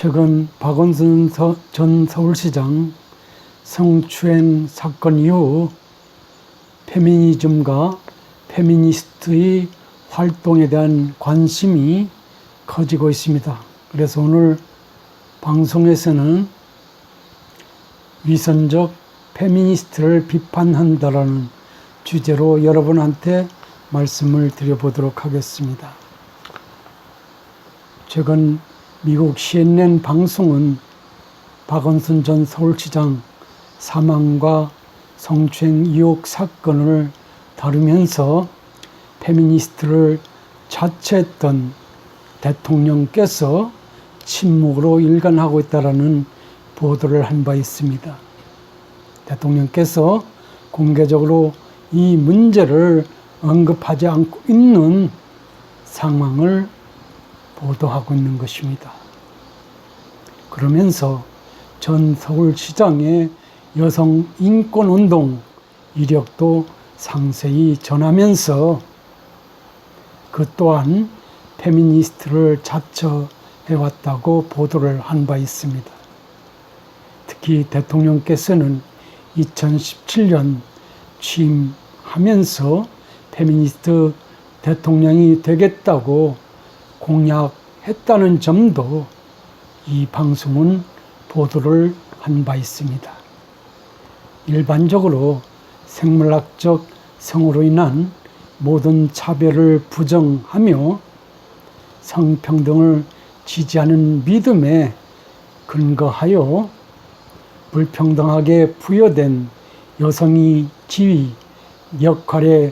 최근 박원순 전 서울시장 성추행 사건 이후 페미니즘과 페미니스트의 활동에 대한 관심이 커지고 있습니다. 그래서 오늘 방송에서는 위선적 페미니스트를 비판한다라는 주제로 여러분한테 말씀을 드려보도록 하겠습니다. 최근 미국 CNN 방송은 박원순 전 서울시장 사망과 성추행 의혹 사건을 다루면서 페미니스트를 자처했던 대통령께서 침묵으로 일관하고 있다는 보도를 한 바 있습니다. 대통령께서 공개적으로 이 문제를 언급하지 않고 있는 상황을 보도하고 있는 것입니다. 그러면서 전 서울시장의 여성 인권운동 이력도 상세히 전하면서 그 또한 페미니스트를 자처해왔다고 보도를 한 바 있습니다. 특히 대통령께서는 2017년 취임하면서 페미니스트 대통령이 되겠다고 공약했다는 점도 이 방송은 보도를 한 바 있습니다. 일반적으로 생물학적 성으로 인한 모든 차별을 부정하며 성평등을 지지하는 믿음에 근거하여 불평등하게 부여된 여성의 지위, 역할의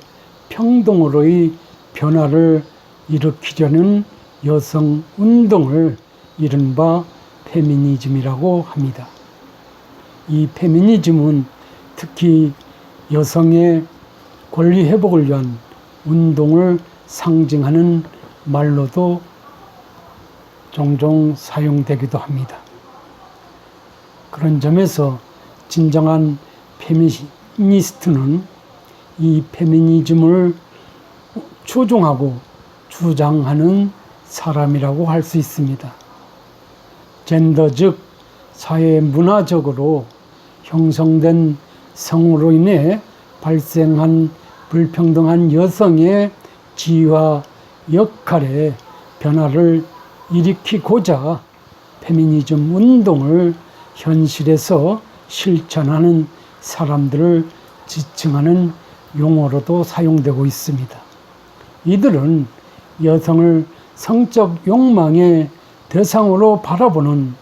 평등으로의 변화를 일으키려는 여성운동을 이른바 페미니즘이라고 합니다. 이 페미니즘은 특히 여성의 권리 회복을 위한 운동을 상징하는 말로도 종종 사용되기도 합니다. 그런 점에서 진정한 페미니스트는 이 페미니즘을 추종하고 주장하는 사람이라고 할 수 있습니다. 젠더 즉 사회 문화적으로 형성된 성으로 인해 발생한 불평등한 여성의 지위와 역할의 변화를 일으키고자 페미니즘 운동을 현실에서 실천하는 사람들을 지칭하는 용어로도 사용되고 있습니다. 이들은 여성을 성적 욕망의 대상으로 바라보는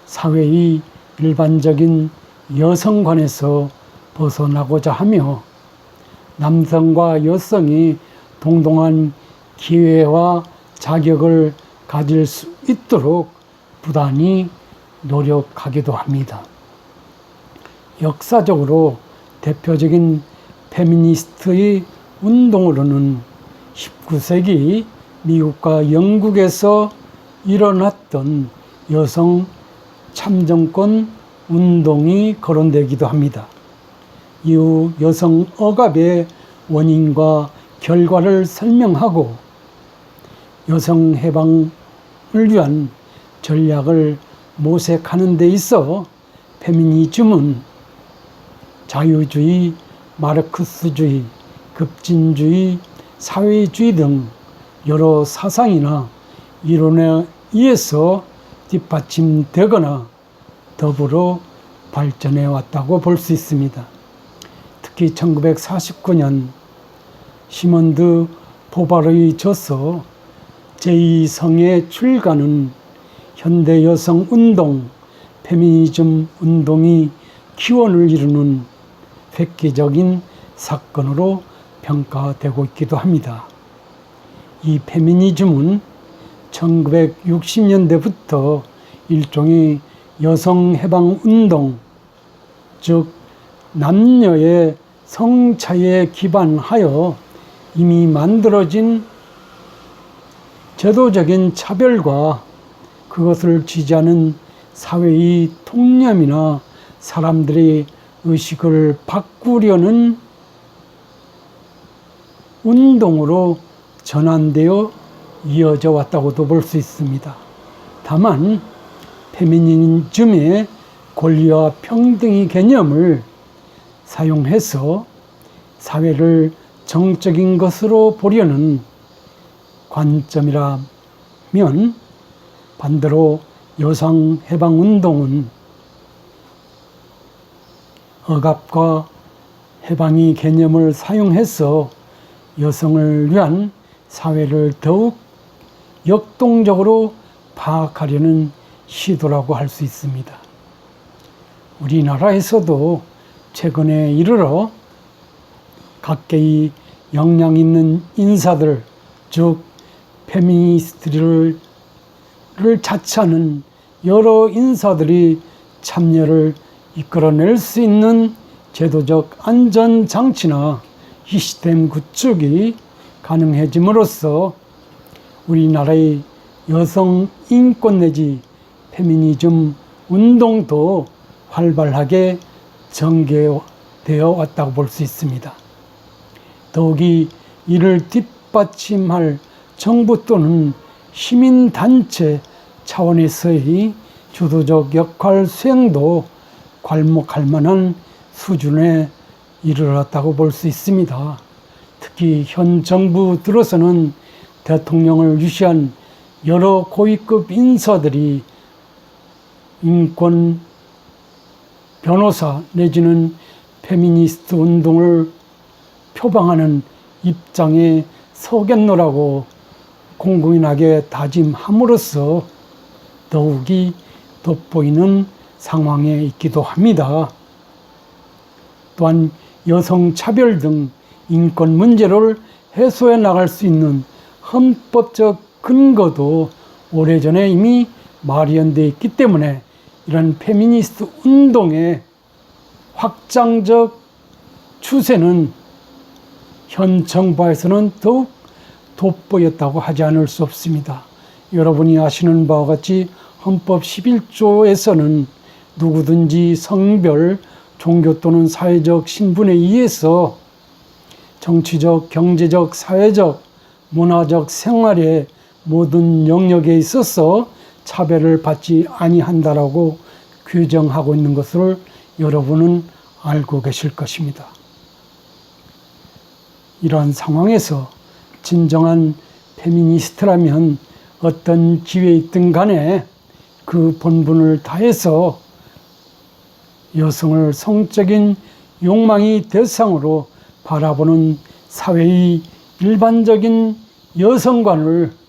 사회의 일반적인 여성관에서 벗어나고자 하며 남성과 여성이 동등한 기회와 자격을 가질 수 있도록 부단히 노력하기도 합니다. 역사적으로 대표적인 페미니스트의 운동으로는 19세기 미국과 영국에서 일어났던 여성 참정권 운동이 거론되기도 합니다. 이후 여성 억압의 원인과 결과를 설명하고 여성 해방을 위한 전략을 모색하는 데 있어 페미니즘은 자유주의, 마르크스주의, 급진주의, 사회주의 등 여러 사상이나 이론에 의해서 뒷받침되거나 더불어 발전해 왔다고 볼 수 있습니다. 특히 1949년 시몬드 보바르의 저서 제2성의 출가는 현대 여성 운동, 페미니즘 운동이 기원을 이루는 획기적인 사건으로 평가되고 있기도 합니다. 이 페미니즘은 1960년대부터 일종의 여성 해방 운동, 즉 남녀의 성차에 기반하여 이미 만들어진 제도적인 차별과 그것을 지지하는 사회의 통념이나 사람들의 의식을 바꾸려는 운동으로 전환되어 이어져 왔다고도 볼 수 있습니다. 다만 페미니즘의 권리와 평등의 개념을 사용해서 사회를 정적인 것으로 보려는 관점이라면 반대로 여성해방운동은 억압과 해방의 개념을 사용해서 여성을 위한 사회를 더욱 역동적으로 파악하려는 시도라고 할 수 있습니다. 우리나라에서도 최근에 이르러 각계의 역량 있는 인사들, 즉 페미니스트를 자처하는 여러 인사들이 참여를 이끌어낼 수 있는 제도적 안전장치나 시스템 구축이 가능해짐으로써 우리나라의 여성 인권 내지 페미니즘 운동도 활발하게 전개되어 왔다고 볼 수 있습니다. 더욱이 이를 뒷받침할 정부 또는 시민단체 차원에서의 주도적 역할 수행도 괄목할 만한 수준에 이르렀다고 볼 수 있습니다. 특히 현 정부 들어서는 대통령을 유시한 여러 고위급 인사들이 인권 변호사 내지는 페미니스트 운동을 표방하는 입장에 서겠노라고 공공연하게 다짐함으로써 더욱이 돋보이는 상황에 있기도 합니다. 또한 여성 차별 등 인권 문제를 해소해 나갈 수 있는 헌법적 근거도 오래전에 이미 마련되어 있기 때문에 이런 페미니스트 운동의 확장적 추세는 현 정부에서는 더욱 돋보였다고 하지 않을 수 없습니다. 여러분이 아시는 바와 같이 헌법 11조에서는 누구든지 성별, 종교 또는 사회적 신분에 의해서 정치적, 경제적, 사회적, 문화적 생활의 모든 영역에 있어서 차별을 받지 아니한다라고 규정하고 있는 것을 여러분은 알고 계실 것입니다. 이러한 상황에서 진정한 페미니스트라면 어떤 지위에 있든 간에 그 본분을 다해서 여성을 성적인 욕망의 대상으로 바라보는 사회의 일반적인 여성관을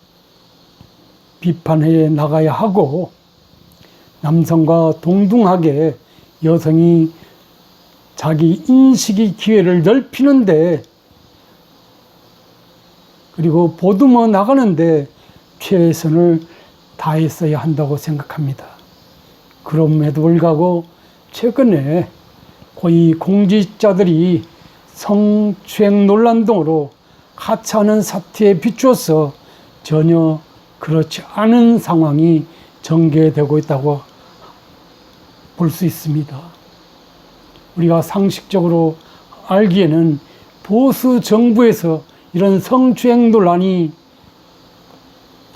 비판해 나가야 하고, 남성과 동등하게 여성이 자기 인식의 기회를 넓히는데 그리고 보듬어 나가는데 최선을 다했어야 한다고 생각합니다. 그럼에도 불구하고 최근에 고위 공직자들이 성추행 논란 등으로 하찮은 사태에 비추어서 전혀 그렇지 않은 상황이 전개되고 있다고 볼 수 있습니다. 우리가 상식적으로 알기에는 보수 정부에서 이런 성추행 논란이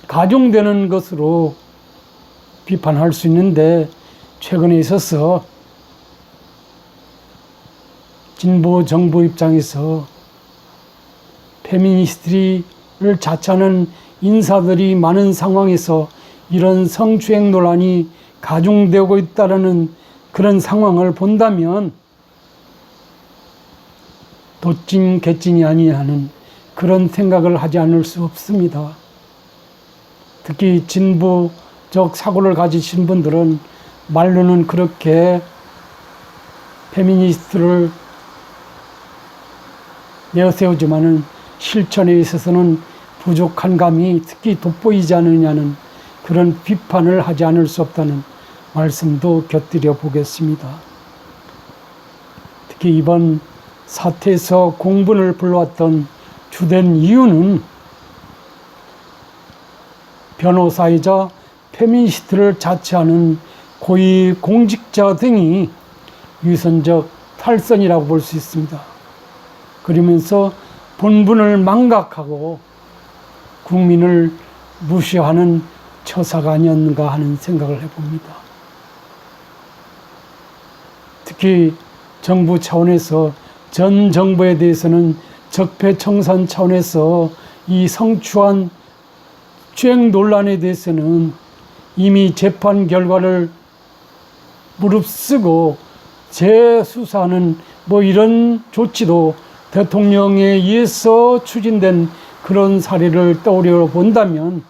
가중되는 것으로 비판할 수 있는데, 최근에 있어서 진보 정부 입장에서 페미니스트를 자처하는 인사들이 많은 상황에서 이런 성추행 논란이 가중되고 있다는 그런 상황을 본다면 도찐 개찐이 아니하는 그런 생각을 하지 않을 수 없습니다. 특히 진보적 사고를 가지신 분들은 말로는 그렇게 페미니스트를 내세우지만은 실천에 있어서는 부족한 감이 특히 돋보이지 않느냐는 그런 비판을 하지 않을 수 없다는 말씀도 곁들여 보겠습니다. 특히 이번 사태에서 공분을 불러왔던 주된 이유는 변호사이자 페미니스트를 자처하는 고위 공직자 등이 위선적 탈선이라고 볼 수 있습니다. 그러면서 본분을 망각하고 국민을 무시하는 처사가 아니었는가 하는 생각을 해봅니다. 특히 정부 차원에서 전 정부에 대해서는 적폐청산 차원에서 이 성추한 주행 논란에 대해서는 이미 재판 결과를 무릅쓰고 재수사하는 이런 조치도 대통령에 의해서 추진된 그런 사례를 떠올려 본다면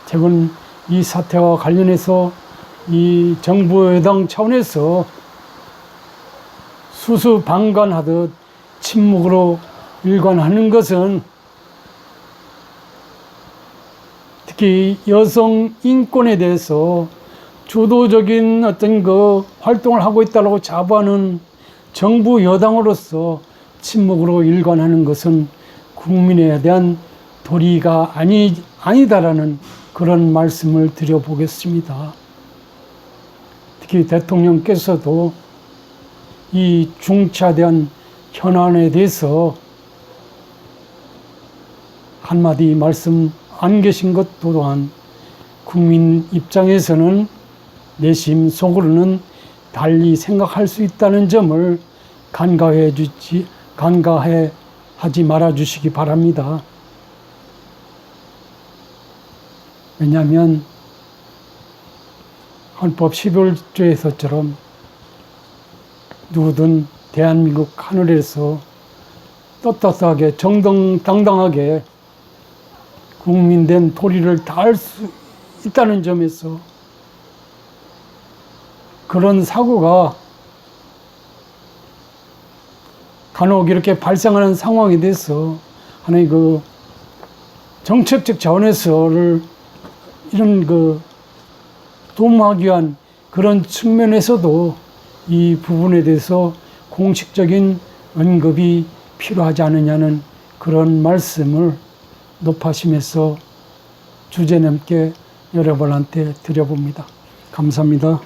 최근 이 사태와 관련해서 이 정부 여당 차원에서 수수방관하듯 침묵으로 일관하는 것은 특히 여성 인권에 대해서 주도적인 어떤 활동을 하고 있다고 자부하는 정부 여당으로서 침묵으로 일관하는 것은 국민에 대한 도리가 아니다라는 그런 말씀을 드려보겠습니다. 특히 대통령께서도 이 중차대한 현안에 대해서 한마디 말씀 안 계신 것 또한 국민 입장에서는 내심 속으로는 달리 생각할 수 있다는 점을 간과하지 말아 주시기 바랍니다. 왜냐하면 헌법 11조에서처럼 누구든 대한민국 하늘에서 떳떳하게 정정당당하게 국민된 도리를 다할 수 있다는 점에서 그런 사고가 간혹 이렇게 발생하는 상황에 대해서 하나의 정책적 차원에서를 이런 도모하기 위한 그런 측면에서도 이 부분에 대해서 공식적인 언급이 필요하지 않느냐는 그런 말씀을 높아심에서 주제넘게 여러분한테 드려봅니다. 감사합니다.